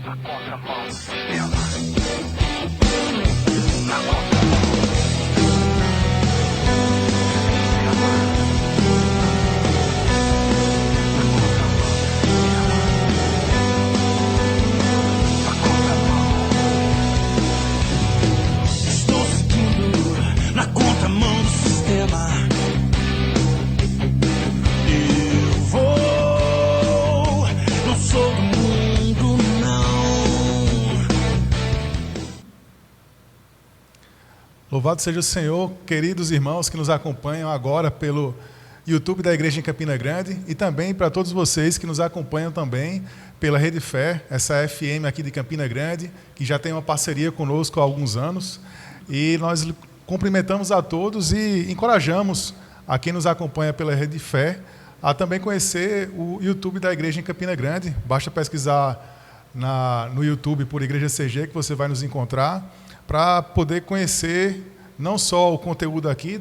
Na contramão do sistema. Na contramão Louvado seja o Senhor, queridos irmãos que nos acompanham agora pelo YouTube da Igreja em Campina Grande e também para todos vocês que nos acompanham também pela Rede Fé, essa FM aqui de Campina Grande, que já tem uma parceria conosco há alguns anos. E nós cumprimentamos a todos e encorajamos a quem nos acompanha pela Rede Fé a também conhecer o YouTube da Igreja em Campina Grande. Basta pesquisar no YouTube por Igreja CG que você vai nos encontrar, para poder conhecer não só o conteúdo aqui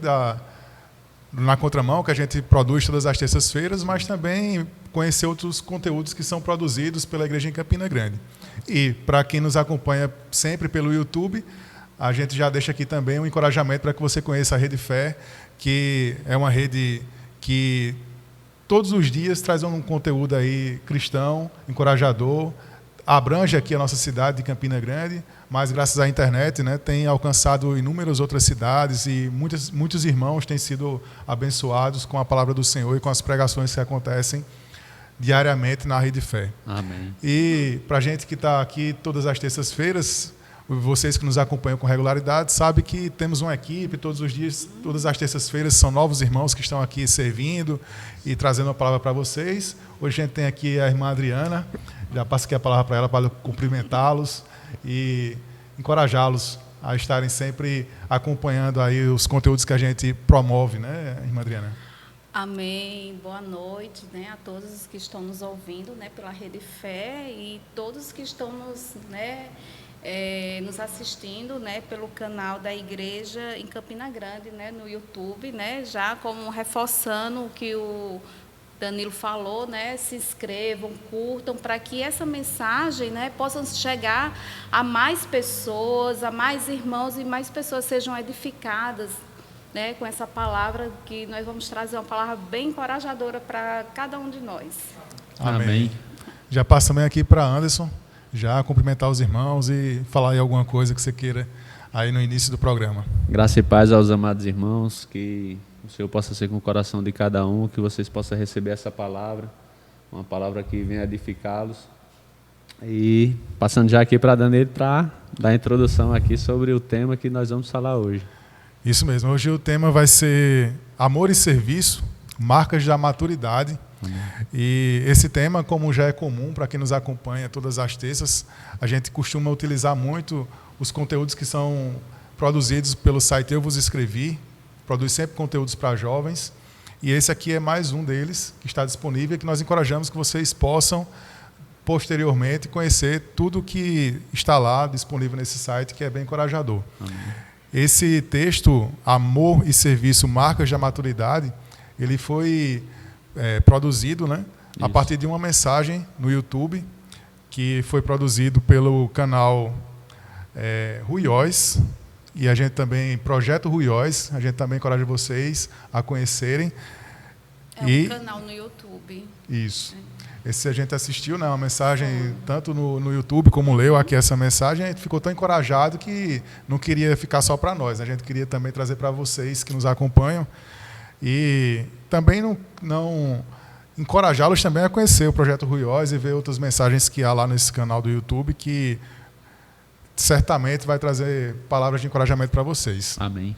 na Contramão, que a gente produz todas as terças-feiras, mas também conhecer outros conteúdos que são produzidos pela Igreja em Campina Grande. E para quem nos acompanha sempre pelo YouTube, a gente já deixa aqui também um encorajamento para que você conheça a Rede Fé, que é uma rede que todos os dias traz um conteúdo aí cristão, encorajador, abrange aqui a nossa cidade de Campina Grande, mas graças à internet, né, tem alcançado inúmeras outras cidades e muitos irmãos têm sido abençoados com a palavra do Senhor e com as pregações que acontecem diariamente na Rede Fé. Amém. E para a gente que está aqui todas as terças-feiras, vocês que nos acompanham com regularidade, sabem que temos uma equipe todos os dias, todas as terças-feiras são novos irmãos que estão aqui servindo e trazendo a palavra para vocês. Hoje a gente tem aqui a irmã Adriana, já passo aqui a palavra para ela para cumprimentá-los e encorajá-los a estarem sempre acompanhando aí os conteúdos que a gente promove, né, irmã Adriana? Amém. Boa noite, né, a todos que estão nos ouvindo, né, pela Rede Fé e todos que estão nos assistindo, né, pelo canal da Igreja em Campina Grande, né, no YouTube, né, já como reforçando o que o Danilo falou, né, se inscrevam, curtam, para que essa mensagem, né, possa chegar a mais pessoas, a mais irmãos e mais pessoas sejam edificadas, né, com essa palavra que nós vamos trazer, uma palavra bem encorajadora para cada um de nós. Amém. Já passo também aqui para Anderson, já cumprimentar os irmãos e falar aí alguma coisa que você queira aí no início do programa. Graça e paz aos amados irmãos, que o Senhor possa ser com o coração de cada um, que vocês possam receber essa palavra, uma palavra que venha edificá-los. E passando já aqui para Danilo para dar a introdução aqui sobre o tema que nós vamos falar hoje. Isso mesmo, hoje o tema vai ser amor e serviço, marcas da maturidade. E esse tema, como já é comum para quem nos acompanha todas as terças, a gente costuma utilizar muito os conteúdos que são produzidos pelo site Eu Vos Escrevi, produz sempre conteúdos para jovens, e esse aqui é mais um deles que está disponível e que nós encorajamos que vocês possam posteriormente conhecer tudo que está lá disponível nesse site, que é bem encorajador. Amém. Esse texto, Amor e Serviço, Marcas da Maturidade, ele foi produzido, né, a partir de uma mensagem no YouTube, que foi produzido pelo canal Ruiós, e a gente também, Projeto Ruiós, a gente também encoraja vocês a conhecerem. Um canal no YouTube. Isso. Esse a gente assistiu, né, uma mensagem tanto no YouTube como leu aqui essa mensagem, a gente ficou tão encorajado que não queria ficar só para nós, a gente queria também trazer para vocês que nos acompanham e também não encorajá-los também a conhecer o Projeto Ruiós e ver outras mensagens que há lá nesse canal do YouTube que certamente vai trazer palavras de encorajamento para vocês. Amém.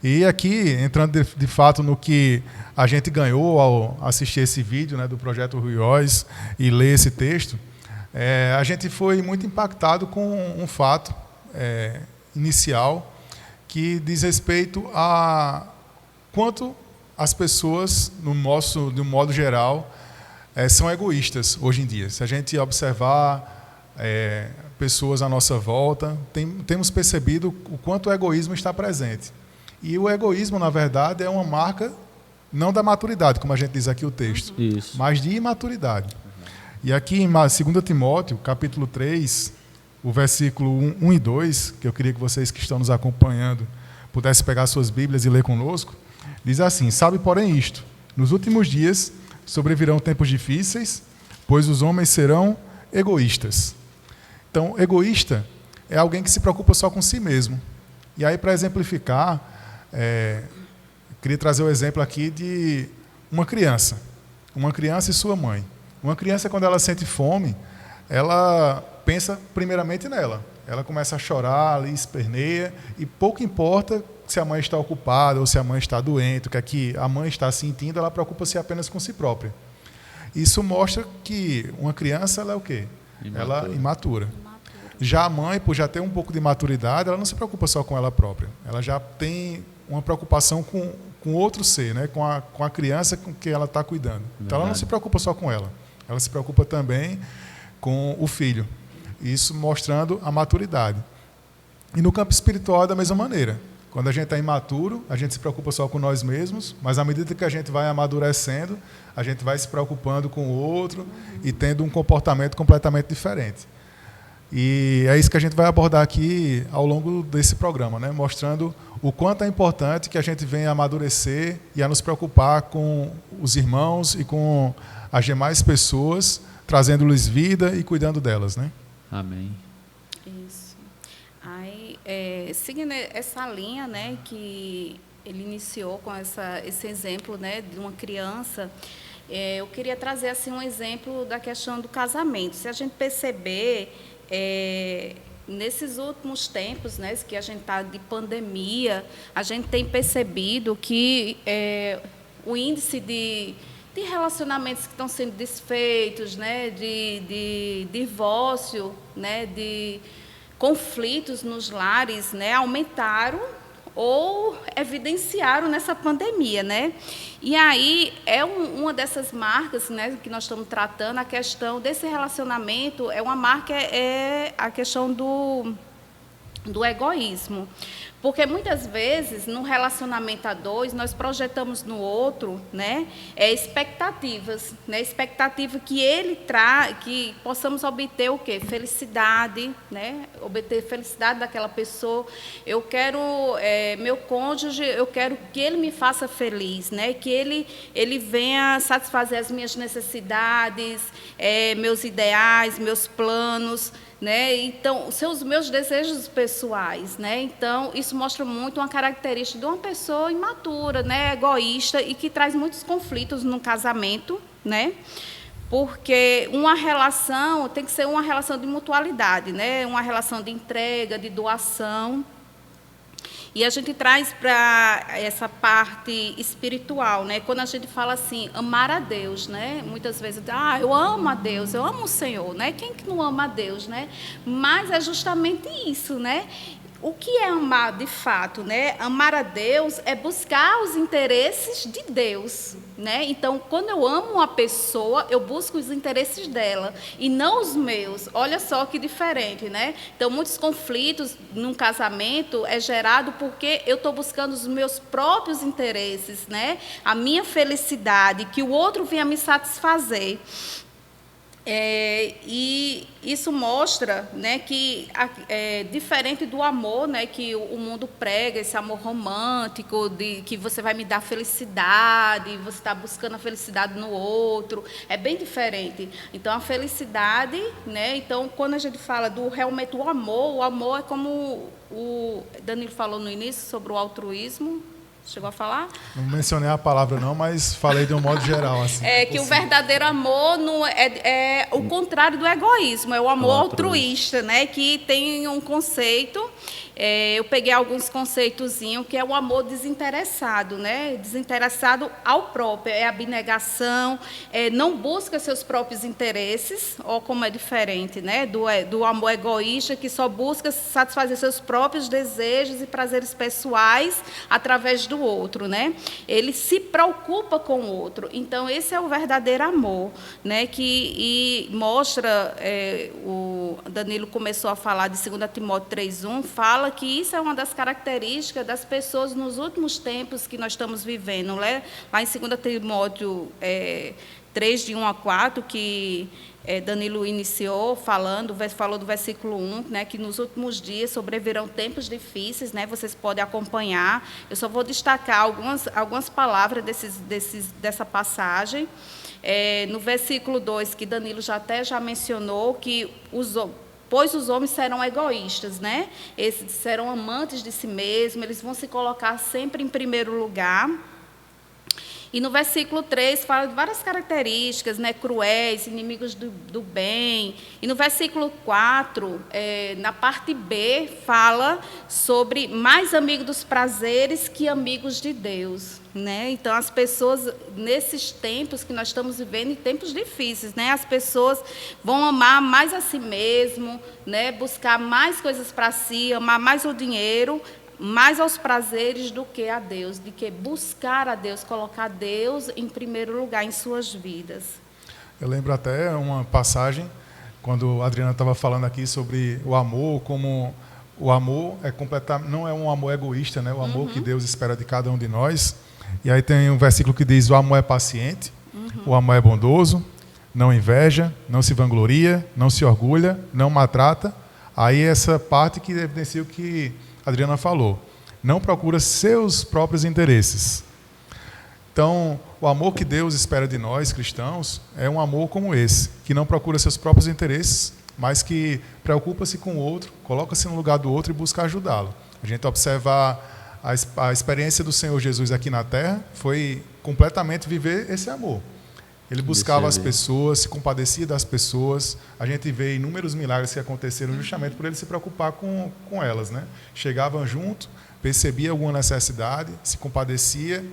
E aqui, entrando de fato no que a gente ganhou ao assistir esse vídeo, né, do Projeto Ruiós e ler esse texto, a gente foi muito impactado com um fato inicial que diz respeito a quanto as pessoas, de um modo geral, são egoístas hoje em dia. Se a gente observar pessoas à nossa volta, temos percebido o quanto o egoísmo está presente. E o egoísmo, na verdade, é uma marca não da maturidade, como a gente diz aqui o texto, mas de imaturidade. E aqui em 2 Timóteo, capítulo 3, o versículo 1 e 2, que eu queria que vocês que estão nos acompanhando pudessem pegar suas Bíblias e ler conosco, diz assim: sabe, porém, isto, nos últimos dias sobrevirão tempos difíceis, pois os homens serão egoístas. Então, egoísta é alguém que se preocupa só com si mesmo. E aí, para exemplificar, queria trazer o exemplo aqui de uma criança e sua mãe. Uma criança, quando ela sente fome, ela pensa primeiramente nela. Ela começa a chorar, ali, esperneia, e pouco importa se a mãe está ocupada ou se a mãe está doente, o que é que a mãe está sentindo, ela preocupa-se apenas com si própria. Isso mostra que uma criança, ela é o quê? Ela é imatura. Já a mãe, por já ter um pouco de maturidade, ela não se preocupa só com ela própria. Ela já tem uma preocupação com outro ser, né? com a criança com que ela está cuidando. Então, ela não se preocupa só com ela. Ela se preocupa também com o filho. Isso mostrando a maturidade. E no campo espiritual é da mesma maneira. Quando a gente é imaturo, a gente se preocupa só com nós mesmos, mas à medida que a gente vai amadurecendo, a gente vai se preocupando com o outro e tendo um comportamento completamente diferente. E é isso que a gente vai abordar aqui ao longo desse programa, né? Mostrando o quanto é importante que a gente venha amadurecer e a nos preocupar com os irmãos e com as demais pessoas, trazendo-lhes vida e cuidando delas, né? Amém. Isso. Aí, seguindo essa linha, né, que ele iniciou com esse exemplo, né, de uma criança, eu queria trazer assim um exemplo da questão do casamento. Se a gente perceber, nesses últimos tempos, né, que a gente está de pandemia, a gente tem percebido que o índice de relacionamentos que estão sendo desfeitos, né, de divórcio, né, de conflitos nos lares, né, aumentaram ou evidenciaram nessa pandemia, né? E aí uma dessas marcas, né, que nós estamos tratando, a questão desse relacionamento uma marca a questão do egoísmo. Porque muitas vezes, no relacionamento a dois, nós projetamos no outro, né, expectativas, né, expectativa que que possamos obter o quê? Felicidade, né, obter felicidade daquela pessoa. Eu quero, meu cônjuge, eu quero que ele me faça feliz, né, que ele venha satisfazer as minhas necessidades, meus ideais, meus planos, né? Então, são os meus desejos pessoais, né? Então, isso mostra muito uma característica de uma pessoa imatura, né? Egoísta, e que traz muitos conflitos no casamento, né? Porque uma relação tem que ser uma relação de mutualidade, né? Uma relação de entrega, de doação. E a gente traz para essa parte espiritual, né? Quando a gente fala assim, amar a Deus, né? Muitas vezes, eu amo a Deus, eu amo o Senhor, né? Quem que não ama a Deus, né? Mas é justamente isso, né? O que é amar de fato, né? Amar a Deus é buscar os interesses de Deus, né? Então, quando eu amo uma pessoa, eu busco os interesses dela e não os meus. Olha só que diferente, né? Então, muitos conflitos num casamento é gerado porque eu estou buscando os meus próprios interesses, né? A minha felicidade, que o outro venha me satisfazer. E isso mostra, né, que diferente do amor, né, que o mundo prega, esse amor romântico, de que você vai me dar felicidade, você está buscando a felicidade no outro, é bem diferente. Então, a felicidade, né, então, quando a gente fala realmente o amor é como o Danilo falou no início sobre o altruísmo. Chegou a falar? Não mencionei a palavra não, mas falei de um modo geral. Assim, que o verdadeiro amor não é o contrário do egoísmo, é o amor altruísta, né? Que tem um conceito, eu peguei alguns conceitozinhos, que é o amor desinteressado, né? Desinteressado ao próprio, é abnegação, não busca seus próprios interesses, ou como é diferente, né? Do amor egoísta, que só busca satisfazer seus próprios desejos e prazeres pessoais através do outro, né? Ele se preocupa com o outro. Então, esse é o verdadeiro amor, né? E mostra, o Danilo começou a falar de 2 Timóteo 3:1, fala que isso é uma das características das pessoas nos últimos tempos que nós estamos vivendo, né? Lá em 2 Timóteo 3, de 1 a 4, que Danilo iniciou falou do versículo 1, né, que nos últimos dias sobrevirão tempos difíceis, né, vocês podem acompanhar. Eu só vou destacar algumas palavras dessa passagem. No versículo 2, que Danilo já mencionou, que pois os homens serão egoístas, né? Eles serão amantes de si mesmos, eles vão se colocar sempre em primeiro lugar. E no versículo 3 fala de várias características, né? Cruéis, inimigos do bem. E no versículo 4, na parte B, fala sobre mais amigos dos prazeres que amigos de Deus, né? Então, as pessoas, nesses tempos que nós estamos vivendo, em tempos difíceis, né? As pessoas vão amar mais a si mesmo, né? Buscar mais coisas para si, amar mais o dinheiro, mais aos prazeres do que a Deus, de que buscar a Deus, colocar Deus em primeiro lugar em suas vidas. Eu lembro até uma passagem, quando a Adriana estava falando aqui sobre o amor, como o amor não é um amor egoísta, né? O amor que Deus espera de cada um de nós. E aí tem um versículo que diz: o amor é paciente, o amor é bondoso, não inveja, não se vangloria, não se orgulha, não maltrata. Aí essa parte que evidencia o que a Adriana falou: não procura seus próprios interesses. Então, o amor que Deus espera de nós, cristãos, é um amor como esse, que não procura seus próprios interesses, mas que preocupa-se com o outro, coloca-se no lugar do outro e busca ajudá-lo. A gente observa a experiência do Senhor Jesus aqui na Terra, foi completamente viver esse amor. Ele buscava as pessoas, se compadecia das pessoas. A gente vê inúmeros milagres que aconteceram justamente por ele se preocupar com elas, né? Chegavam junto, percebia alguma necessidade, se compadecia,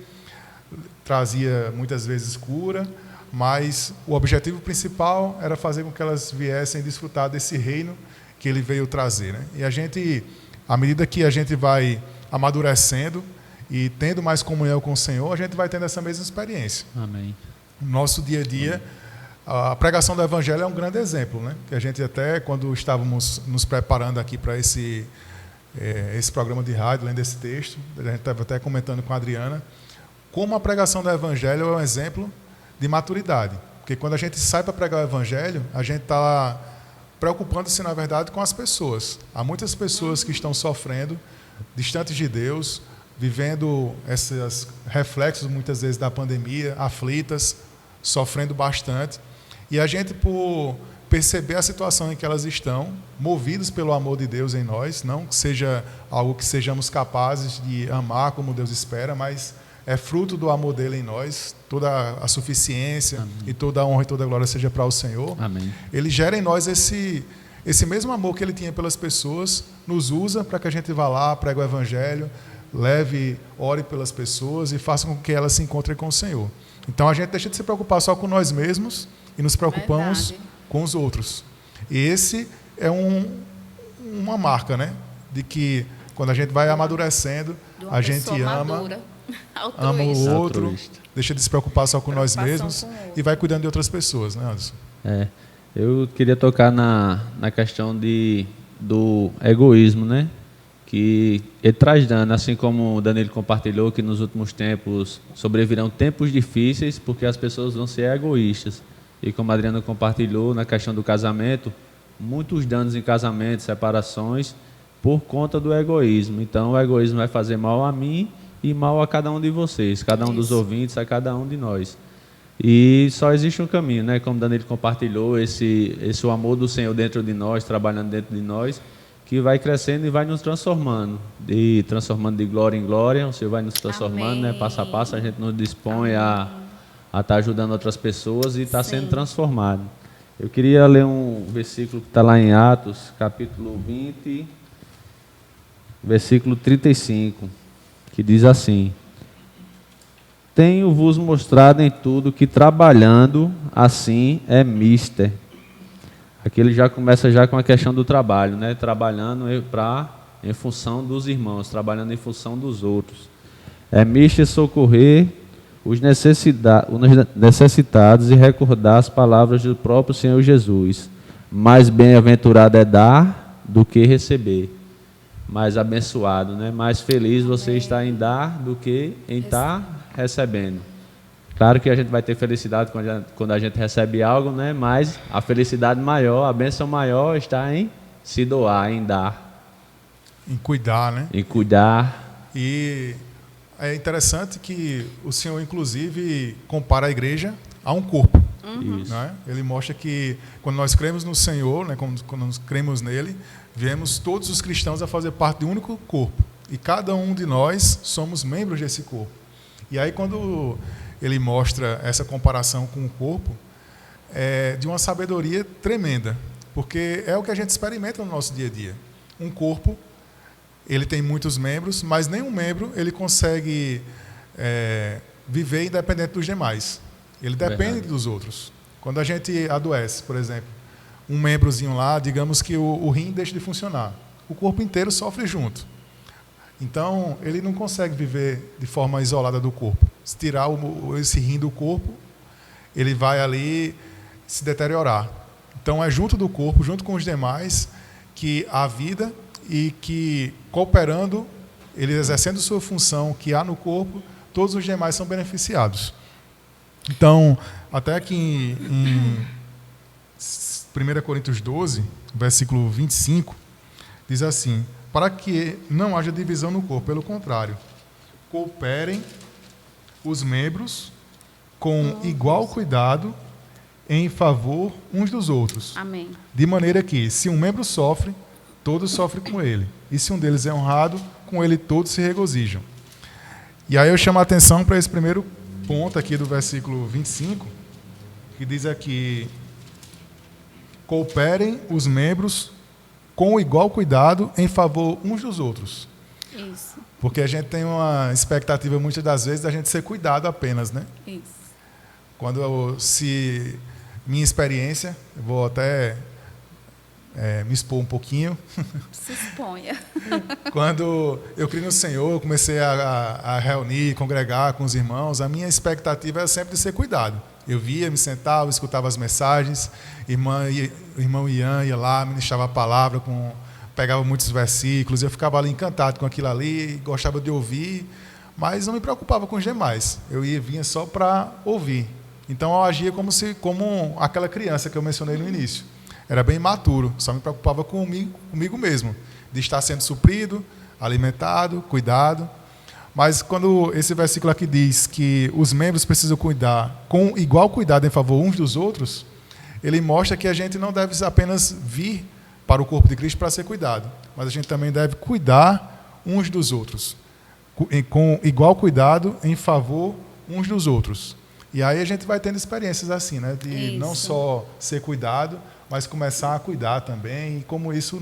trazia muitas vezes cura, mas o objetivo principal era fazer com que elas viessem desfrutar desse reino que ele veio trazer, né? E a gente, à medida que a gente vai amadurecendo e tendo mais comunhão com o Senhor, a gente vai tendo essa mesma experiência. Amém. No nosso dia a dia, a pregação do Evangelho é um grande exemplo, né? Que a gente até, quando estávamos nos preparando aqui para esse programa de rádio, lendo esse texto, a gente estava até comentando com a Adriana, como a pregação do Evangelho é um exemplo de maturidade. Porque quando a gente sai para pregar o Evangelho, a gente está preocupando-se, na verdade, com as pessoas. Há muitas pessoas que estão sofrendo, distantes de Deus, vivendo esses reflexos, muitas vezes, da pandemia, aflitas, sofrendo bastante. E a gente, por perceber a situação em que elas estão, movidos pelo amor de Deus em nós, não que seja algo que sejamos capazes de amar como Deus espera, mas é fruto do amor dele em nós, toda a suficiência. Amém. E toda a honra e toda a glória seja para o Senhor. Amém. Ele gera em nós esse mesmo amor que ele tinha pelas pessoas, nos usa para que a gente vá lá, pregue o Evangelho, ore pelas pessoas e faça com que elas se encontrem com o Senhor. Então a gente deixa de se preocupar só com nós mesmos e nos preocupamos com os outros. E esse é uma marca, né? De que quando a gente vai amadurecendo, a gente ama o outro, deixa de se preocupar só com nós mesmos e vai cuidando de outras pessoas, né, Anderson? Eu queria tocar na questão do egoísmo, né? Que ele traz dano, assim como o Danilo compartilhou, que nos últimos tempos sobrevirão tempos difíceis, porque as pessoas vão ser egoístas. E como a Adriana compartilhou, na questão do casamento, muitos danos em casamento, separações, por conta do egoísmo. Então, o egoísmo vai fazer mal a mim e mal a cada um de vocês, cada um dos ouvintes, a cada um de nós. E só existe um caminho, né? Como o Danilo compartilhou, esse o amor do Senhor dentro de nós, trabalhando dentro de nós, que vai crescendo e vai nos transformando de glória em glória. O Senhor vai nos transformando, né? Passo a passo a gente nos dispõe a estar ajudando outras pessoas e estar sendo transformado. Eu queria ler um versículo que está lá em Atos, capítulo 20, versículo 35, que diz assim: tenho-vos mostrado em tudo que trabalhando assim é mister. Aqui ele já começa já com a questão do trabalho, né? Trabalhando em função dos irmãos, trabalhando em função dos outros. É mister socorrer os necessitados e recordar as palavras do próprio Senhor Jesus. Mais bem-aventurado é dar do que receber. Mais abençoado, né? Mais feliz você está em dar do que em estar recebendo. Claro que a gente vai ter felicidade quando a gente recebe algo, né? Mas a felicidade maior, a bênção maior está em se doar, em dar, Em cuidar, né? em cuidar. E é interessante que o Senhor, inclusive, compara a igreja a um corpo. Isso. Né? Ele mostra que quando nós cremos no Senhor, né, quando nós cremos nele, viemos todos os cristãos a fazer parte de um único corpo. E cada um de nós somos membros desse corpo. E aí, quando ele mostra essa comparação com o corpo, é de uma sabedoria tremenda, porque é o que a gente experimenta no nosso dia a dia. Um corpo, ele tem muitos membros, mas nenhum membro ele consegue viver independente dos demais. Ele depende dos outros. Quando a gente adoece, por exemplo, um membrozinho lá, digamos que o rim deixa de funcionar. O corpo inteiro sofre junto. Então, ele não consegue viver de forma isolada do corpo. Se tirar esse rim do corpo, ele vai ali se deteriorar. Então, é junto do corpo, junto com os demais, que há vida e que, cooperando, ele exercendo sua função que há no corpo, todos os demais são beneficiados. Então, até aqui em 1 Coríntios 12, versículo 25, diz assim: para que não haja divisão no corpo, pelo contrário, cooperem os membros com igual cuidado em favor uns dos outros. Amém. De maneira que, se um membro sofre, todos sofrem com ele. E se um deles é honrado, com ele todos se regozijam. E aí eu chamo a atenção para esse primeiro ponto aqui do versículo 25, que diz aqui: cooperem os membros com igual cuidado em favor uns dos outros. Isso. Porque a gente tem uma expectativa, muitas das vezes, da gente ser cuidado apenas, né? Isso. Se minha experiência, eu vou até me expor um pouquinho. Se exponha. Quando eu criei no Senhor, eu comecei a reunir, congregar com os irmãos, a minha expectativa era sempre de ser cuidado. Eu via, me sentava, escutava as mensagens, irmão Ian ia lá, ministrava a palavra, pegava muitos versículos, eu ficava ali encantado com aquilo ali, gostava de ouvir, mas não me preocupava com os demais. Eu vinha só para ouvir. Então eu agia como aquela criança que eu mencionei no início. Era bem imaturo, só me preocupava comigo mesmo, de estar sendo suprido, alimentado, cuidado. Mas quando esse versículo aqui diz que os membros precisam cuidar com igual cuidado em favor uns dos outros, ele mostra que a gente não deve apenas vir para o corpo de Cristo para ser cuidado, mas a gente também deve cuidar uns dos outros, com igual cuidado em favor uns dos outros. E aí a gente vai tendo experiências assim, né, de não só ser cuidado, mas começar a cuidar também, e como isso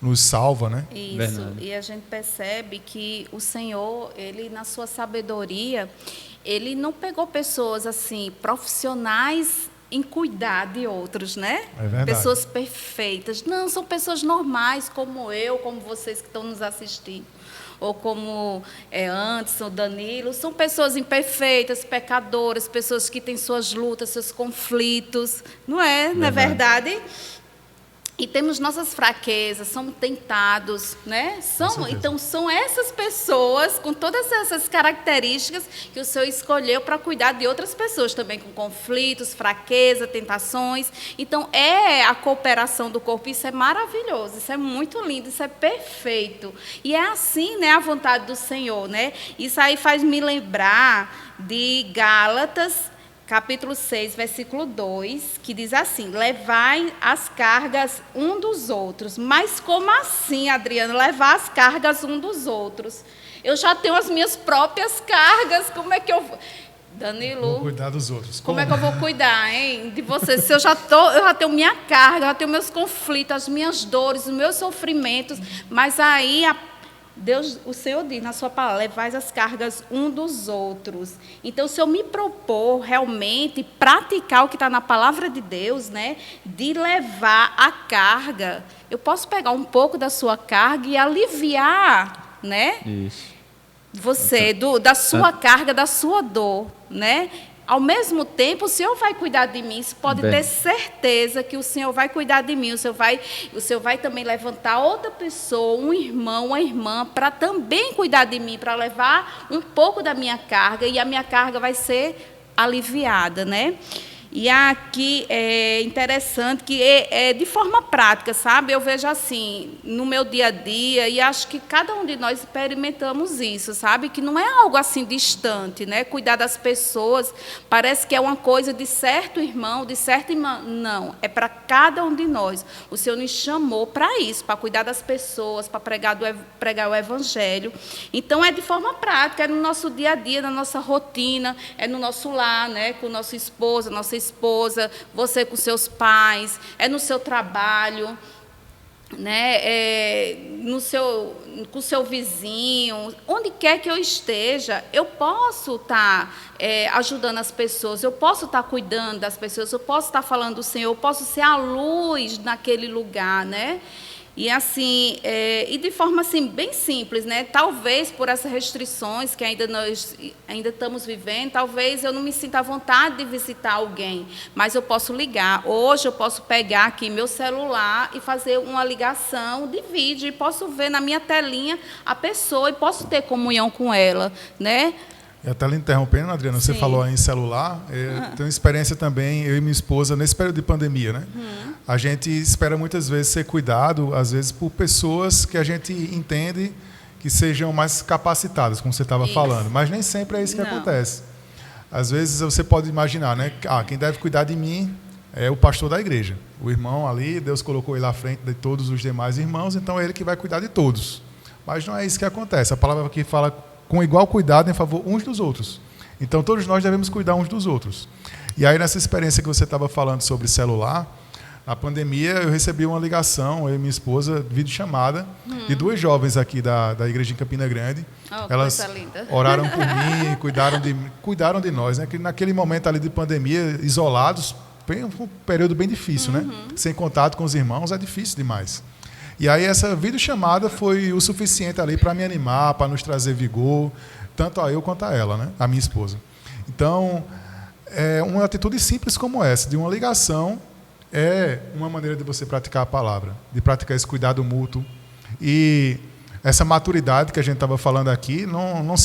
nos salva, né? Isso. Verdade. E a gente percebe que o Senhor, ele na sua sabedoria, ele não pegou pessoas assim profissionais em cuidar de outros, né? É verdade. Pessoas perfeitas. Não, são pessoas normais como eu, como vocês que estão nos assistindo. Ou como Anderson, Danilo, são pessoas imperfeitas, pecadoras, pessoas que têm suas lutas, seus conflitos, não é? Não é verdade? E temos nossas fraquezas, somos tentados, né? Então, são essas pessoas, com todas essas características, que o Senhor escolheu para cuidar de outras pessoas também, com conflitos, fraqueza, tentações. Então, é a cooperação do corpo, isso é maravilhoso, isso é muito lindo, isso é perfeito. E é assim, né, a vontade do Senhor, né? Isso aí faz me lembrar de Gálatas, capítulo 6, versículo 2, que diz assim: levai as cargas um dos outros. Mas como assim, Adriana, levar as cargas um dos outros? Eu já tenho as minhas próprias cargas, como é que eu vou? Danilo, Vou cuidar dos outros. como é que eu vou cuidar, hein, de você? Se eu já tenho minha carga, eu já tenho meus conflitos, as minhas dores, os meus sofrimentos, mas aí Deus, o Senhor diz na sua palavra: levai as cargas um dos outros. Então, se eu me propor realmente praticar o que está na palavra de Deus, né, de levar a carga, eu posso pegar um pouco da sua carga e aliviar, né, Isso. você, da sua carga, da sua dor, né? Ao mesmo tempo, o Senhor vai cuidar de mim. Você pode ter certeza que o Senhor vai cuidar de mim. O Senhor vai também levantar outra pessoa, um irmão, uma irmã, para também cuidar de mim, para levar um pouco da minha carga, e a minha carga vai ser aliviada, né? E aqui é interessante que de forma prática, sabe? Eu vejo assim, no meu dia a dia, e acho que cada um de nós experimentamos isso, sabe? Que não é algo assim distante, né? Cuidar das pessoas parece que é uma coisa de certo irmão, de certa irmã. Não, é para cada um de nós. O Senhor nos chamou para isso, para cuidar das pessoas, para pregar o Evangelho. Então, é de forma prática, é no nosso dia a dia, na nossa rotina, é no nosso lar, né? Com nossa esposa, você com seus pais, é no seu trabalho, né? Com o seu vizinho, onde quer que eu esteja, eu posso estar ajudando as pessoas, eu posso estar cuidando das pessoas, eu posso estar falando do Senhor, eu posso ser a luz naquele lugar, né? E assim, e de forma assim bem simples, né? Talvez por essas restrições que nós ainda estamos vivendo, talvez eu não me sinta à vontade de visitar alguém, mas eu posso ligar. Hoje eu posso pegar aqui meu celular e fazer uma ligação de vídeo, e posso ver na minha telinha a pessoa e posso ter comunhão com ela, né? E até lhe interrompendo, Adriana, você falou aí em celular. Eu tenho experiência também, eu e minha esposa, nesse período de pandemia, né? A gente espera muitas vezes ser cuidado, às vezes, por pessoas que a gente entende que sejam mais capacitadas, como você estava falando. Mas nem sempre é isso que acontece. Às vezes você pode imaginar, né? Quem deve cuidar de mim é o pastor da igreja. O irmão ali, Deus colocou ele à frente de todos os demais irmãos, então é ele que vai cuidar de todos. Mas não é isso que acontece. A palavra aqui fala com igual cuidado em favor uns dos outros. Então, todos nós devemos cuidar uns dos outros. E aí, nessa experiência que você estava falando sobre celular, na pandemia, eu recebi uma ligação, eu e minha esposa, videochamada, de duas jovens aqui da igreja em Campina Grande. Elas oraram por mim, cuidaram de nós, né? Que naquele momento ali de pandemia, isolados, foi um período bem difícil, né? Sem contato com os irmãos, é difícil demais. E aí essa videochamada foi o suficiente ali para me animar, para nos trazer vigor, tanto a eu quanto a ela, né? A minha esposa. Então, uma atitude simples como essa, de uma ligação, é uma maneira de você praticar a palavra, de praticar esse cuidado mútuo. E essa maturidade que a gente estava falando aqui não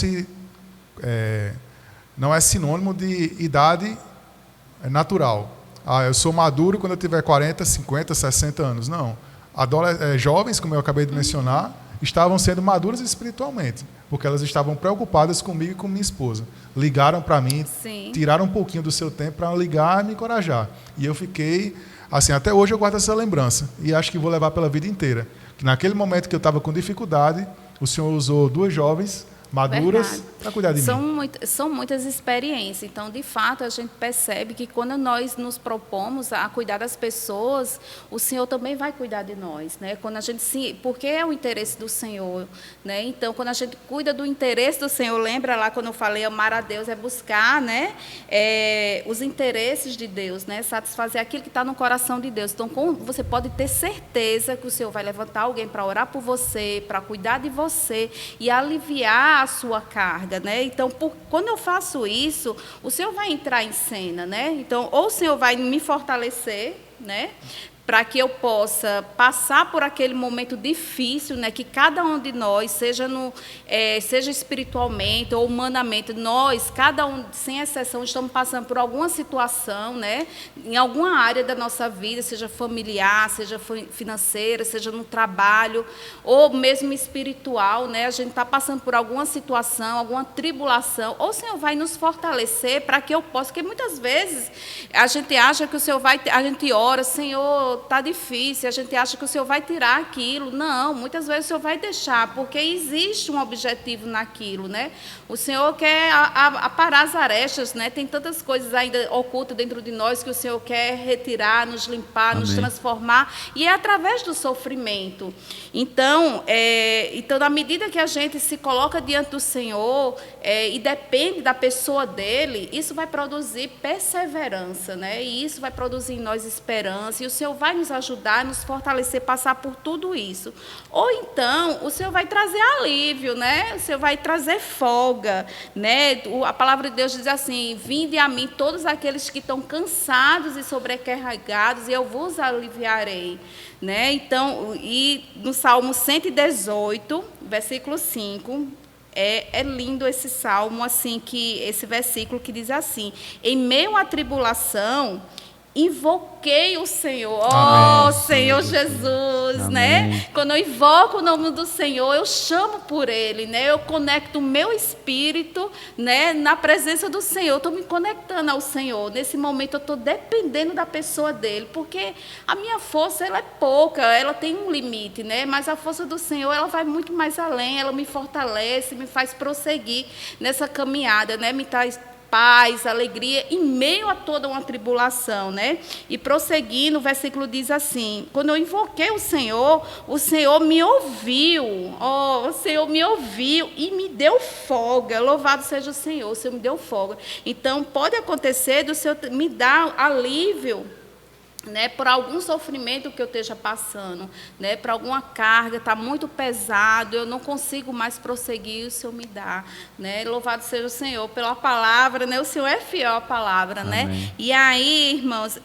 é sinônimo de idade natural. Eu sou maduro quando eu tiver 40, 50, 60 anos. Não. Jovens, como eu acabei de mencionar, estavam sendo maduras espiritualmente, porque elas estavam preocupadas comigo e com minha esposa. Ligaram para mim, tiraram um pouquinho do seu tempo para ligar e me encorajar. E eu fiquei, assim, até hoje eu guardo essa lembrança, e acho que vou levar pela vida inteira. Que naquele momento que eu estava com dificuldade, o Senhor usou duas jovens maduras para cuidar de mim. São muitas experiências. Então, de fato, a gente percebe que quando nós nos propomos a cuidar das pessoas, o Senhor também vai cuidar de nós, né? Quando a gente porque é o interesse do Senhor, né? Então, quando a gente cuida do interesse do Senhor, lembra lá quando eu falei amar a Deus é buscar, né? Os interesses de Deus, né? Satisfazer aquilo que está no coração de Deus. Então, você pode ter certeza que o Senhor vai levantar alguém para orar por você, para cuidar de você e aliviar a sua carga, né? Então, quando eu faço isso, o Senhor vai entrar em cena, né? Então, ou o Senhor vai me fortalecer, né? Para que eu possa passar por aquele momento difícil, né, que cada um de nós, seja espiritualmente ou humanamente, nós, cada um, sem exceção, estamos passando por alguma situação, né, em alguma área da nossa vida, seja familiar, seja financeira, seja no trabalho, ou mesmo espiritual, né, a gente está passando por alguma situação, alguma tribulação, ou o Senhor vai nos fortalecer para que eu possa, porque muitas vezes a gente acha que o Senhor a gente ora, Senhor, está difícil, a gente acha que o Senhor vai tirar aquilo. Não, muitas vezes o Senhor vai deixar, porque existe um objetivo naquilo, né? O Senhor quer aparar as arestas, né? Tem tantas coisas ainda ocultas dentro de nós que o Senhor quer retirar, nos limpar, Amém. Nos transformar, e é através do sofrimento. Então, na medida que a gente se coloca diante do Senhor e depende da pessoa dele, isso vai produzir perseverança, né? E isso vai produzir em nós esperança, e o Senhor vai vai nos ajudar, nos fortalecer, passar por tudo isso. Ou então, o Senhor vai trazer alívio, né? O Senhor vai trazer folga, né? A palavra de Deus diz assim: vinde a mim todos aqueles que estão cansados e sobrecarregados, e eu vos aliviarei, né? Então, e no Salmo 118, versículo 5, é lindo esse salmo, assim, esse versículo que diz assim: em meio à tribulação, invoquei o Senhor. Amém. Senhor Jesus, Amém. né? Quando eu invoco o nome do Senhor, eu chamo por Ele, né? Eu conecto o meu espírito, né, na presença do Senhor. Eu estou me conectando ao Senhor. Nesse momento, eu estou dependendo da pessoa dEle, porque a minha força, ela é pouca, ela tem um limite, né? Mas a força do Senhor, ela vai muito mais além. Ela me fortalece, me faz prosseguir nessa caminhada, né? Me traz paz, alegria, em meio a toda uma tribulação, né? E prosseguindo, o versículo diz assim: quando eu invoquei o Senhor me ouviu, o Senhor me ouviu e me deu folga. Louvado seja o Senhor me deu folga. Então, pode acontecer do Senhor me dar alívio, né, por algum sofrimento que eu esteja passando, né, por alguma carga, está muito pesado, eu não consigo mais prosseguir, o Senhor me dá, né? Louvado seja o Senhor pela palavra, né? O Senhor é fiel à palavra, Amém. né? E aí, irmãos,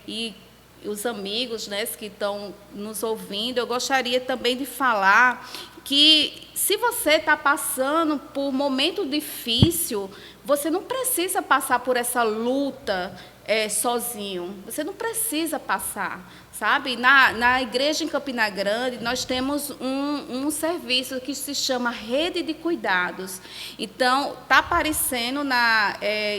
e os amigos, né, que estão nos ouvindo, eu gostaria também de falar que, se você está passando por um momento difícil, você não precisa passar por essa luta sozinho. Você não precisa passar, sabe? Na igreja em Campina Grande, nós temos um serviço que se chama Rede de Cuidados. Então, está aparecendo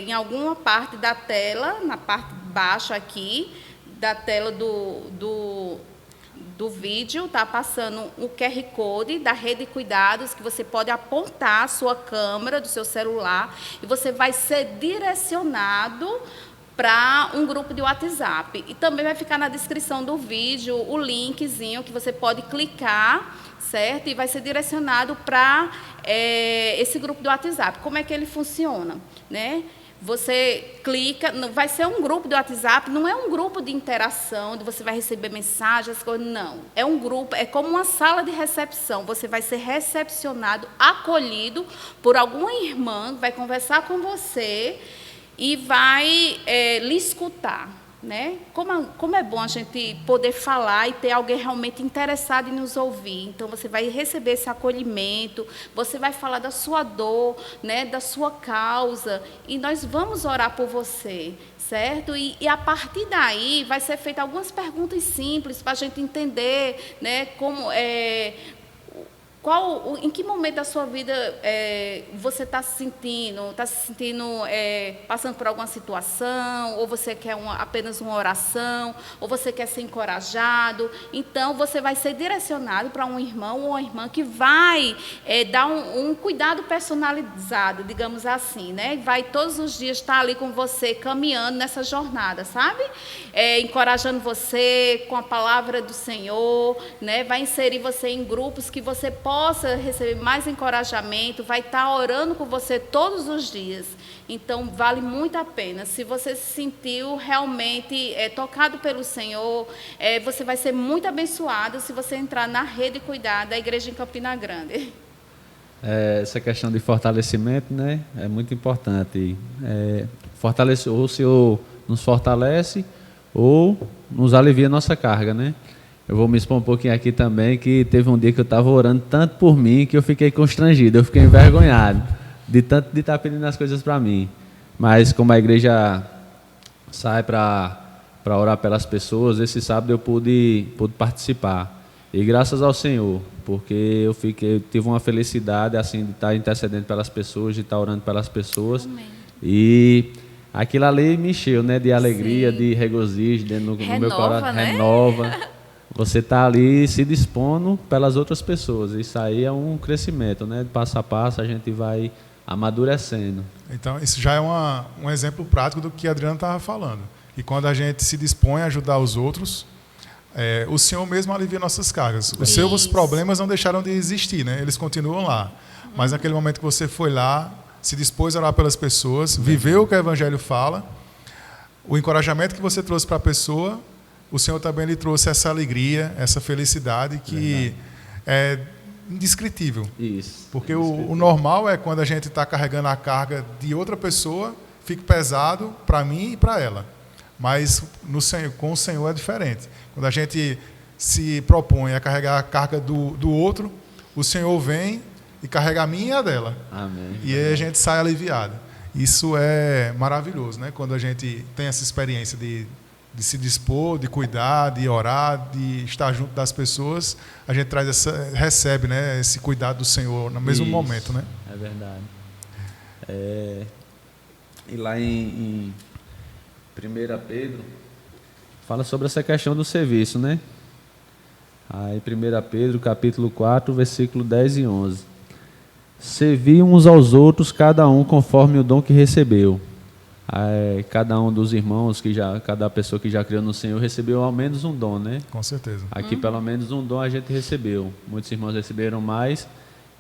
em alguma parte da tela, na parte de baixo aqui, da tela do vídeo, está passando o QR Code da Rede de Cuidados, que você pode apontar a sua câmera do seu celular e você vai ser direcionado para um grupo de WhatsApp. E também vai ficar na descrição do vídeo o linkzinho que você pode clicar, certo? E vai ser direcionado para esse grupo do WhatsApp. Como é que ele funciona, né? Você clica, vai ser um grupo de WhatsApp, não é um grupo de interação, onde você vai receber mensagens, não. É um grupo, é como uma sala de recepção. Você vai ser recepcionado, acolhido por alguma irmã, vai conversar com você e vai lhe escutar, né? Como é bom a gente poder falar e ter alguém realmente interessado em nos ouvir. Então, você vai receber esse acolhimento, você vai falar da sua dor, né, da sua causa, e nós vamos orar por você, certo? E a partir daí, vai ser feitas algumas perguntas simples para a gente entender, né, em que momento da sua vida você está se sentindo? Passando por alguma situação? Ou você quer apenas uma oração? Ou você quer ser encorajado? Então, você vai ser direcionado para um irmão ou uma irmã que vai dar um cuidado personalizado, digamos assim, né? Vai todos os dias estar ali com você, caminhando nessa jornada, sabe? Encorajando você com a palavra do Senhor, né? Vai inserir você em grupos que você possa receber mais encorajamento, vai estar orando com você todos os dias. Então, vale muito a pena. Se você se sentiu realmente tocado pelo Senhor, você vai ser muito abençoado se você entrar na Rede Cuidar da Igreja em Campina Grande. Essa questão de fortalecimento, né, é muito importante. Ou o Senhor nos fortalece ou nos alivia a nossa carga, né? Eu vou me expor um pouquinho aqui também, que teve um dia que eu estava orando tanto por mim que eu fiquei constrangido, eu fiquei envergonhado de tanto de estar pedindo as coisas para mim. Mas como a igreja sai para orar pelas pessoas, esse sábado eu pude participar. E graças ao Senhor, porque eu tive uma felicidade assim de estar intercedendo pelas pessoas, de estar orando pelas pessoas. Amém. E aquilo ali me encheu, né, de alegria, sim, de regozijo no meu coração, né? Renova. Você está ali se dispondo pelas outras pessoas. Isso aí é um crescimento, né? De passo a passo a gente vai amadurecendo. Então, isso já é um exemplo prático do que a Adriana estava falando. E quando a gente se dispõe a ajudar os outros, o Senhor mesmo alivia nossas cargas. Os seus problemas não deixaram de existir, né? Eles continuam lá. Mas naquele momento que você foi lá, se dispôs a orar pelas pessoas, viveu o que o Evangelho fala, o encorajamento que você trouxe para a pessoa o Senhor também lhe trouxe essa alegria, essa felicidade que é indescritível. Isso. Porque o normal é quando a gente está carregando a carga de outra pessoa, fica pesado para mim e para ela. Mas com o Senhor é diferente. Quando a gente se propõe a carregar a carga do outro, o Senhor vem e carrega a minha e a dela. Amém. E aí a gente sai aliviado. Isso é maravilhoso, né? Quando a gente tem essa experiência de se dispor, de cuidar, de orar, de estar junto das pessoas, a gente recebe, né, esse cuidado do Senhor no mesmo momento, né? É verdade. E lá em 1 Pedro, fala sobre essa questão do serviço, né? Aí 1 Pedro, capítulo 4, versículo 10 e 11. Servi uns aos outros, cada um conforme o dom que recebeu. Aí, cada um dos irmãos, cada pessoa que já criou no Senhor, recebeu ao menos um dom, né? Com certeza. Aqui, pelo menos um dom a gente recebeu. Muitos irmãos receberam mais,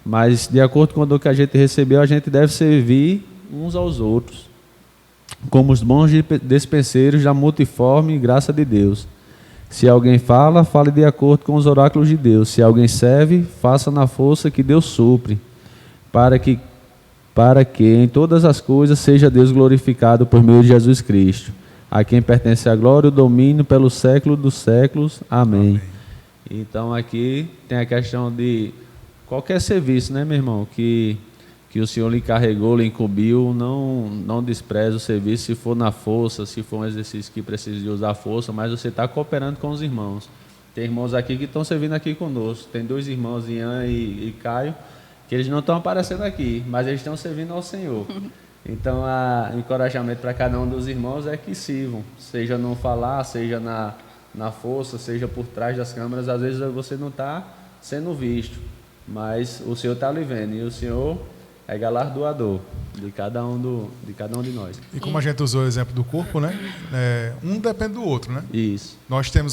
mas de acordo com o dom que a gente recebeu, a gente deve servir uns aos outros, como os bons despenseiros da multiforme graça de Deus. Se alguém fala, fale de acordo com os oráculos de Deus. Se alguém serve, faça na força que Deus supre, para que em todas as coisas seja Deus glorificado por meio de Jesus Cristo, a quem pertence a glória e o domínio pelos séculos dos séculos. Amém. Então aqui tem a questão de qualquer serviço, né, meu irmão, que o Senhor lhe encarregou, lhe incumbiu, não despreze o serviço, se for na força, se for um exercício que precisa de usar força, mas você está cooperando com os irmãos. Tem irmãos aqui que estão servindo aqui conosco, tem 2 irmãos, Ian e Caio, que eles não estão aparecendo aqui, mas eles estão servindo ao Senhor. Então, o encorajamento para cada um dos irmãos é que sirvam, seja no falar, seja na força, seja por trás das câmeras. Às vezes você não está sendo visto, mas o Senhor está lhe vendo, e o Senhor é galardoador de cada um de nós. E como a gente usou o exemplo do corpo, né? Um depende do outro, né? Isso.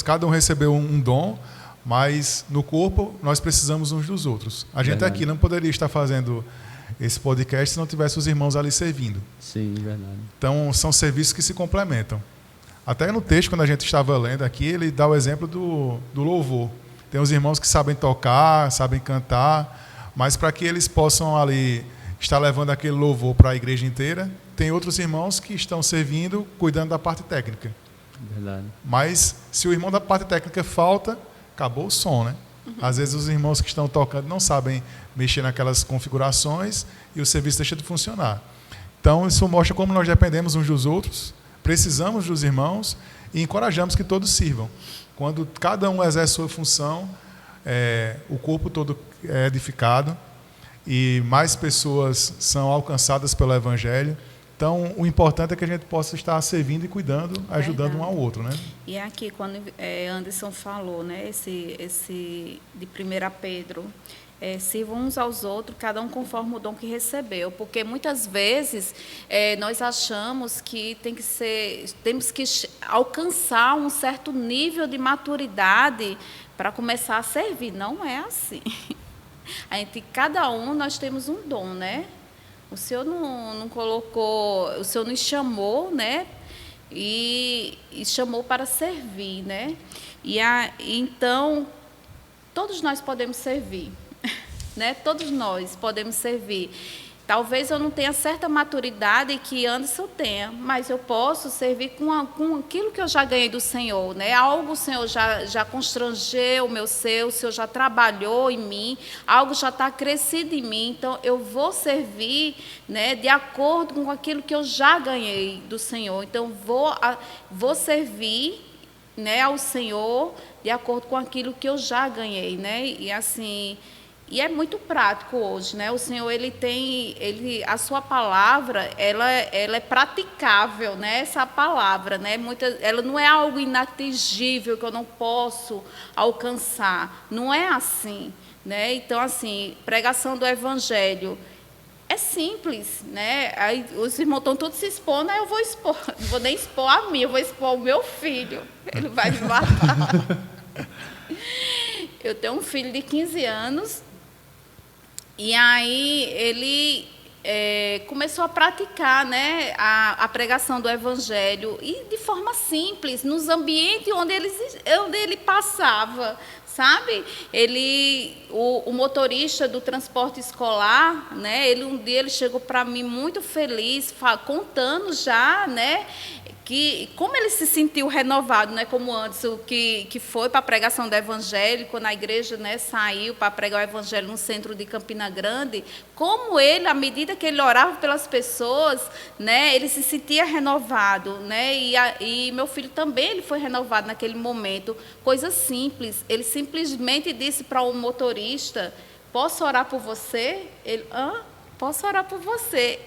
Cada um recebeu um dom, mas no corpo nós precisamos uns dos outros. A gente aqui não poderia estar fazendo esse podcast se não tivesse os irmãos ali servindo. Sim, verdade. Então são serviços que se complementam. Até no texto, quando a gente estava lendo aqui, ele dá o exemplo do louvor. Tem os irmãos que sabem tocar, sabem cantar, mas para que eles possam ali estar levando aquele louvor para a igreja inteira, tem outros irmãos que estão servindo, cuidando da parte técnica. Verdade. Mas se o irmão da parte técnica falta, acabou o som, né? Às vezes os irmãos que estão tocando não sabem mexer naquelas configurações e o serviço deixa de funcionar. Então isso mostra como nós dependemos uns dos outros, precisamos dos irmãos e encorajamos que todos sirvam. Quando cada um exerce sua função, o corpo todo é edificado e mais pessoas são alcançadas pelo Evangelho. Então, o importante é que a gente possa estar servindo e cuidando, ajudando um ao outro, né? E aqui, quando Anderson falou, né, esse de 1 Pedro, sirvam uns aos outros, cada um conforme o dom que recebeu, porque muitas vezes nós achamos que temos que alcançar um certo nível de maturidade para começar a servir. Não é assim. Cada um nós temos um dom, né? O Senhor não colocou, o Senhor nos chamou, né? E chamou para servir, né? Então, todos nós podemos servir, né? Todos nós podemos servir. Talvez eu não tenha certa maturidade que Anderson tenha, mas eu posso servir com aquilo que eu já ganhei do Senhor, né? Algo o Senhor já constrangeu o meu ser, o Senhor já trabalhou em mim, algo já está crescido em mim, então eu vou servir, né, de acordo com aquilo que eu já ganhei do Senhor. Então vou servir, né, ao Senhor de acordo com aquilo que eu já ganhei, né? E assim, e é muito prático hoje, né? O Senhor, a sua palavra, ela é praticável, né? Essa palavra, né? Ela não é algo inatingível que eu não posso alcançar. Não é assim, né? Então, assim, pregação do Evangelho é simples, né? Aí os irmãos estão todos se expondo, aí eu vou expor. Não vou nem expor a mim, eu vou expor o meu filho. Ele vai me matar. Eu tenho um filho de 15 anos. E aí começou a praticar, né, a pregação do Evangelho, e de forma simples, nos ambientes onde ele passava, sabe? O motorista do transporte escolar, né, um dia ele chegou para mim muito feliz, contando já, né, como ele se sentiu renovado, né, como antes, o que foi para a pregação do Evangelho, quando a igreja, né, saiu para pregar o Evangelho no centro de Campina Grande, como ele, à medida que ele orava pelas pessoas, né, ele se sentia renovado, né, e meu filho também ele foi renovado naquele momento. Coisa simples, ele simplesmente disse para um motorista: posso orar por você? Ele, posso orar por você.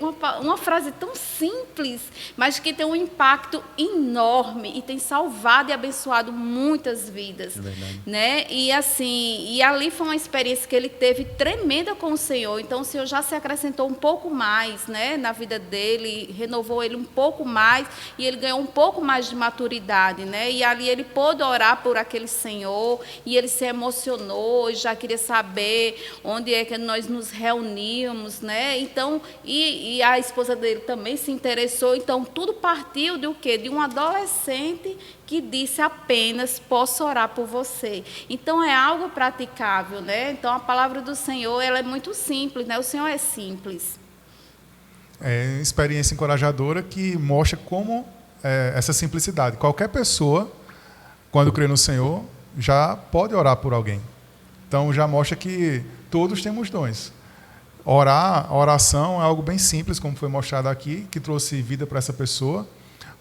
Uma frase tão simples, mas que tem um impacto enorme e tem salvado e abençoado muitas vidas. É verdade. Né? E ali foi uma experiência que ele teve tremenda com o Senhor. Então, o Senhor já se acrescentou um pouco mais, né, na vida dele, renovou ele um pouco mais e ele ganhou um pouco mais de maturidade. Né? E ali ele pôde orar por aquele Senhor e ele se emocionou e já queria saber onde é que nós nos reuníamos, né? Então, e a esposa dele também se interessou. Então, tudo partiu de o quê? De um adolescente que disse apenas: posso orar por você. Então, é algo praticável, né? Então, a palavra do Senhor, ela é muito simples, né? O Senhor é simples. É uma experiência encorajadora que mostra como essa simplicidade. Qualquer pessoa, quando crê no Senhor, já pode orar por alguém. Então, já mostra que todos temos dons. A oração é algo bem simples, como foi mostrado aqui, que trouxe vida para essa pessoa,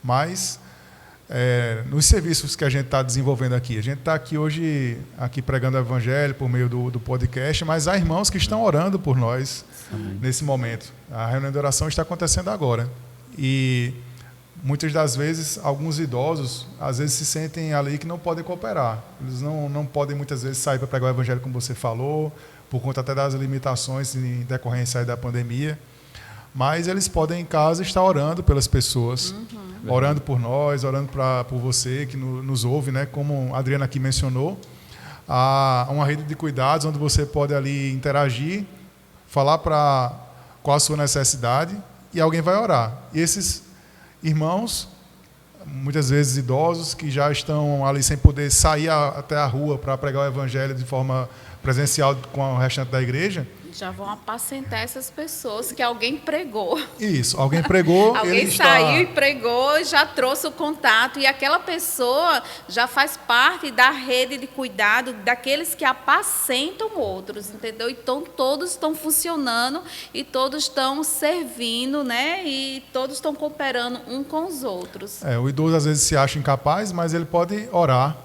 mas nos serviços que a gente está desenvolvendo aqui, a gente está aqui hoje pregando o Evangelho por meio do podcast, mas há irmãos que estão orando por nós. Amém. Nesse momento. A reunião de oração está acontecendo agora. E muitas das vezes, alguns idosos, às vezes se sentem ali que não podem cooperar. Eles não podem, muitas vezes, sair para pregar o Evangelho, como você falou, por conta até das limitações em decorrência aí da pandemia. Mas eles podem, em casa, estar orando pelas pessoas, orando por nós, orando por você que nos ouve, né? Como a Adriana aqui mencionou, há uma rede de cuidados onde você pode ali interagir, falar qual a sua necessidade e alguém vai orar. E esses irmãos, muitas vezes idosos, que já estão ali sem poder sair até a rua para pregar o Evangelho de forma presencial com o restante da igreja, já vão apacentar essas pessoas que alguém pregou. Isso, alguém pregou. Alguém saiu e pregou, já trouxe o contato, e aquela pessoa já faz parte da rede de cuidado daqueles que apacentam outros, entendeu? Então, todos estão funcionando e todos estão servindo, né? E todos estão cooperando um com os outros. O idoso às vezes se acha incapaz, mas ele pode orar.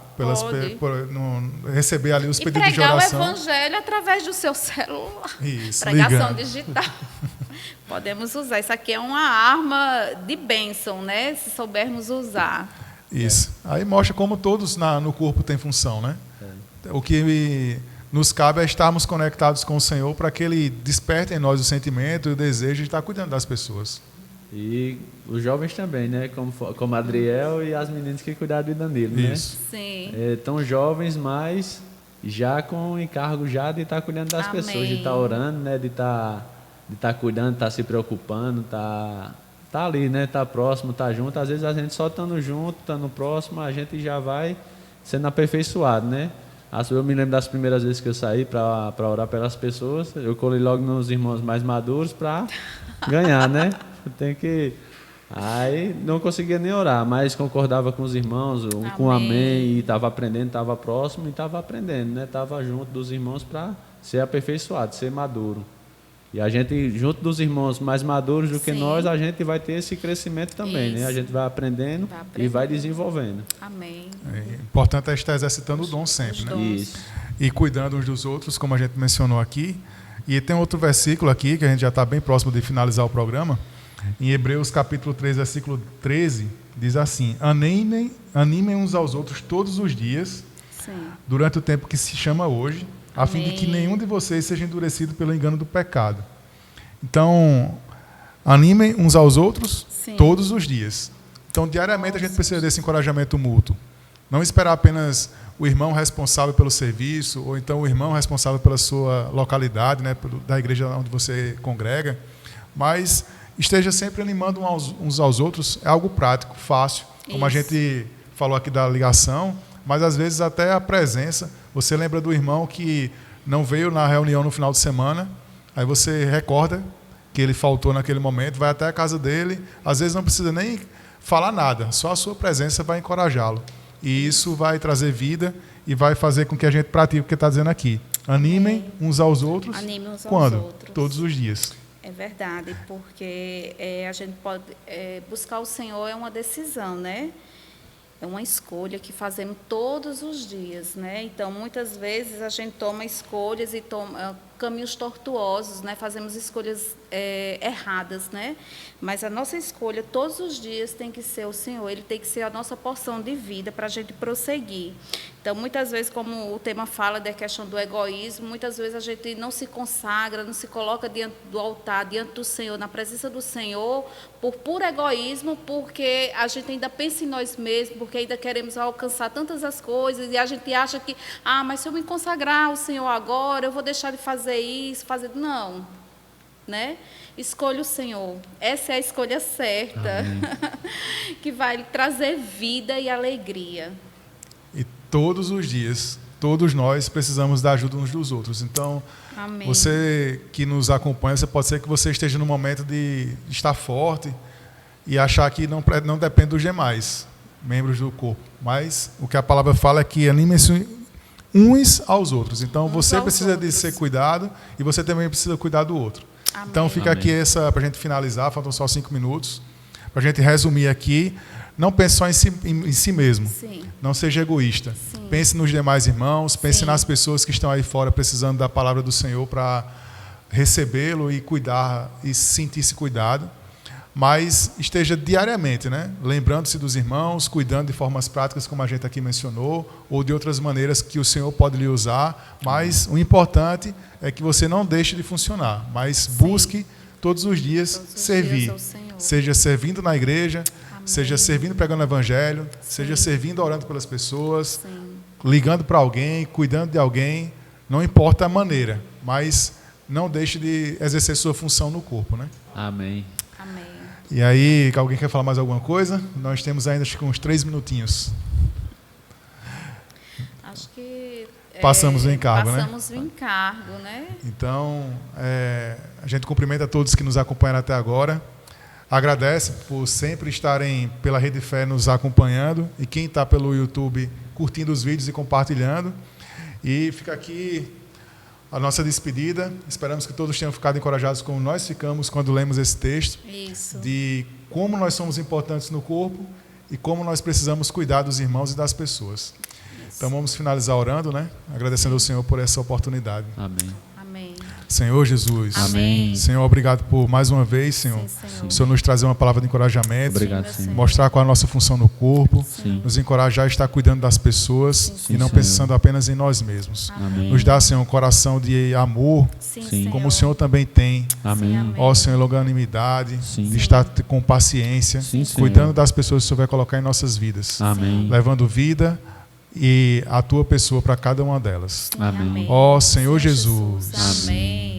Receber ali os pedidos de oração. E pregar o Evangelho através do seu celular. Isso, pregação digital. Podemos usar. Isso aqui é uma arma de bênção, né? Se soubermos usar. Isso. Aí mostra como todos no corpo têm função, né? O que nos cabe é estarmos conectados com o Senhor para que Ele desperte em nós o sentimento e o desejo de estar cuidando das pessoas. E os jovens também, né? Como Adriel e as meninas que cuidaram de Danilo, Isso. Né? Sim. Tão jovens, mas já com encargo já de estar cuidando das Amém. pessoas, de estar orando, né? De estar cuidando, de estar se preocupando, tá ali, né? Tá próximo, tá junto. Às vezes a gente só estando junto, estando próximo, a gente já vai sendo aperfeiçoado, né? Eu me lembro das primeiras vezes que eu saí para orar pelas pessoas, eu colei logo nos irmãos mais maduros para ganhar, né? Aí não conseguia nem orar, mas concordava com os irmãos, com amém, e estava aprendendo, estava próximo e estava aprendendo, né? Estava junto dos irmãos para ser aperfeiçoado, ser maduro. E a gente, junto dos irmãos mais maduros do que nós, a gente vai ter esse crescimento também, né? A gente vai aprendendo e vai desenvolvendo. Amém. O importante é estar exercitando o dom sempre, né? Isso. E cuidando uns dos outros, como a gente mencionou aqui. E tem outro versículo aqui, que a gente já está bem próximo de finalizar o programa. Em Hebreus capítulo 3, versículo 13, diz assim: animem uns aos outros todos os dias, durante o tempo que se chama hoje, a fim de que nenhum de vocês seja endurecido pelo engano do pecado. Então, animem uns aos outros todos os dias. Então, diariamente a gente precisa desse encorajamento mútuo. Não esperar apenas o irmão responsável pelo serviço, ou então o irmão responsável pela sua localidade, né, da igreja onde você congrega, Mas esteja sempre animando uns aos outros, é algo prático, fácil, como a Isso. gente falou aqui da ligação, mas às vezes até a presença. Você lembra do irmão que não veio na reunião no final de semana, aí você recorda que ele faltou naquele momento, vai até a casa dele, às vezes não precisa nem falar nada, só a sua presença vai encorajá-lo. E isso vai trazer vida e vai fazer com que a gente pratique o que está dizendo aqui. Animem uns aos outros. Anime uns aos Quando? outros. Todos os dias. É verdade, porque a gente pode buscar o Senhor é uma decisão, né? É uma escolha que fazemos todos os dias, né? Então, muitas vezes a gente toma escolhas e toma caminhos tortuosos, né? Fazemos escolhas erradas, né? Mas a nossa escolha todos os dias tem que ser o Senhor. Ele tem que ser a nossa porção de vida para a gente prosseguir. Então, muitas vezes, como o tema fala da questão do egoísmo, muitas vezes a gente não se consagra, não se coloca diante do altar, diante do Senhor, na presença do Senhor, por puro egoísmo, porque a gente ainda pensa em nós mesmos, porque ainda queremos alcançar tantas as coisas, e a gente acha que, mas se eu me consagrar ao Senhor agora, eu vou deixar de fazer isso, fazer... Não, né? Escolha o Senhor. Essa é a escolha certa, que vai trazer vida e alegria. E todos os dias, todos nós precisamos da ajuda uns dos outros. Então, Amém. você que nos acompanha, pode ser que você esteja no momento de estar forte e achar que não depende dos demais membros do corpo. Mas o que a palavra fala é que animem-se uns aos outros. Então, você precisa de ser cuidado e você também precisa cuidar do outro. Amém. Então, fica aqui essa para a gente finalizar, faltam só 5 minutos. Para a gente resumir aqui, não pense só em si mesmo. Sim. Não seja egoísta. Sim. Pense nos demais irmãos, pense Sim. nas pessoas que estão aí fora precisando da palavra do Senhor para recebê-lo e cuidar e sentir-se cuidado. Mas esteja diariamente, né? Lembrando-se dos irmãos, cuidando de formas práticas, como a gente aqui mencionou, ou de outras maneiras que o Senhor pode lhe usar. Mas o importante é que você não deixe de funcionar, mas busque todos os dias Todos os servir. dias ao Senhor. Seja servindo na igreja, Amém. seja servindo pregando o evangelho, Sim. seja servindo orando pelas pessoas, Sim. ligando para alguém, cuidando de alguém, não importa a maneira, mas não deixe de exercer sua função no corpo, né? Amém. Amém. E aí, alguém quer falar mais alguma coisa? Nós temos ainda acho que uns 3 minutinhos. Acho que Passamos o encargo, né? Passamos o encargo, né? Então, a gente cumprimenta todos que nos acompanharam até agora. Agradece por sempre estarem pela Rede Fé nos acompanhando e quem está pelo YouTube curtindo os vídeos e compartilhando. E fica aqui a nossa despedida. Esperamos que todos tenham ficado encorajados como nós ficamos quando lemos esse texto, Isso. de como nós somos importantes no corpo e como nós precisamos cuidar dos irmãos e das pessoas. Então vamos finalizar orando, né? Agradecendo ao Senhor por essa oportunidade. Amém. Amém. Senhor Jesus, Amém. Senhor, obrigado por mais uma vez, Senhor. Sim, Senhor. O Senhor nos trazer uma palavra de encorajamento, Obrigado, Sim, Senhor. mostrar qual é a nossa função no corpo, Sim. nos encorajar a estar cuidando das pessoas Sim, e não Senhor. pensando apenas em nós mesmos. Amém. Nos dá, Senhor, um coração de amor, Sim, Sim. Senhor. como o Senhor também tem. Amém. Sim, amém. Ó, Senhor, longanimidade, Sim. de estar com paciência, Sim, Senhor. cuidando das pessoas que o Senhor vai colocar em nossas vidas, Amém. levando vida e a tua pessoa para cada uma delas. Sim, Amém. Ó, Senhor Jesus. Amém.